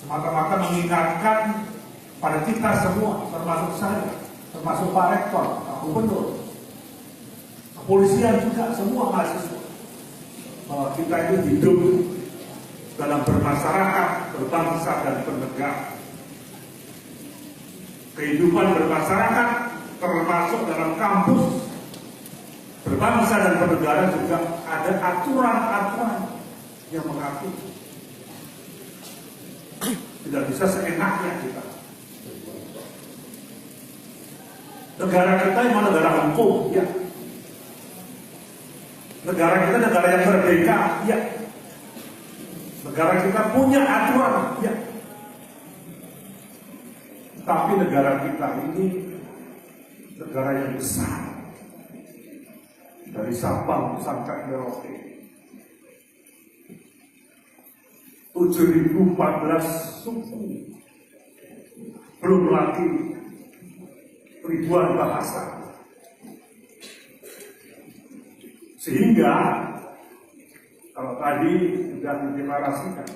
semata-mata mengingatkan pada kita semua, termasuk saya, termasuk Pak Rektor, Pak Gubernur, kepolisian juga, semua mahasiswa, bahwa kita itu hidup dalam bermasyarakat, berbangsa dan bernegara. Kehidupan bermasyarakat termasuk dalam kampus berbangsa dan bernegara juga ada aturan-aturan yang mengatur. Tidak bisa seenaknya kita. Negara kita memang negara hukum, ya. Negara kita negara yang merdeka, ya. Negara kita punya aturan, ya. Tapi negara kita ini negara yang besar. Dari Sabang sampai Merauke. 7.014 suku. Belum lagi ribuan bahasa. Sehingga kalau tadi sudah dideklarasikan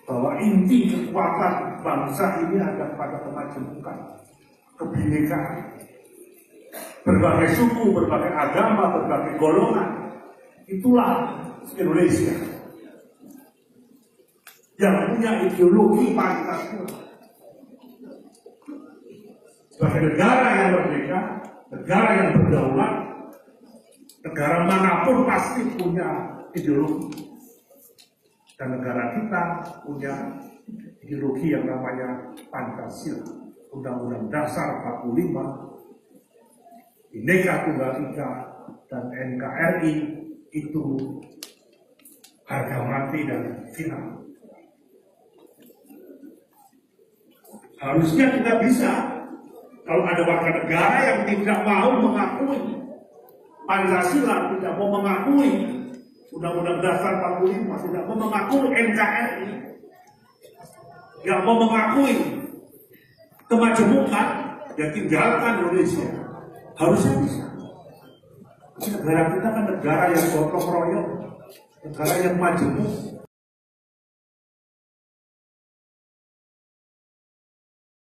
bahwa inti kekuatan bangsa ini ada pada kemajemukan, kebinekaan, berbagai suku, berbagai agama, berbagai golongan. Itulah Indonesia yang punya ideologi Pancasila sebagai negara yang merdeka, negara yang berdaulat. Negara manapun pasti punya ideologi. Dan negara kita punya ideologi yang namanya Pancasila, Undang-Undang Dasar 45, Bhinneka Tunggal Ika, dan NKRI itu harga mati dan final. Harusnya kita bisa, kalau ada warga negara yang tidak mau mengakui Pancasila, tidak mau mengakui Undang-Undang Dasar 45, tidak mau mengakui NKRI, tidak mau mengakui kemajemukan, ya tinggalkan Indonesia. Harusnya bisa. Negara kita kan negara yang gotong royong, negara yang majemuk,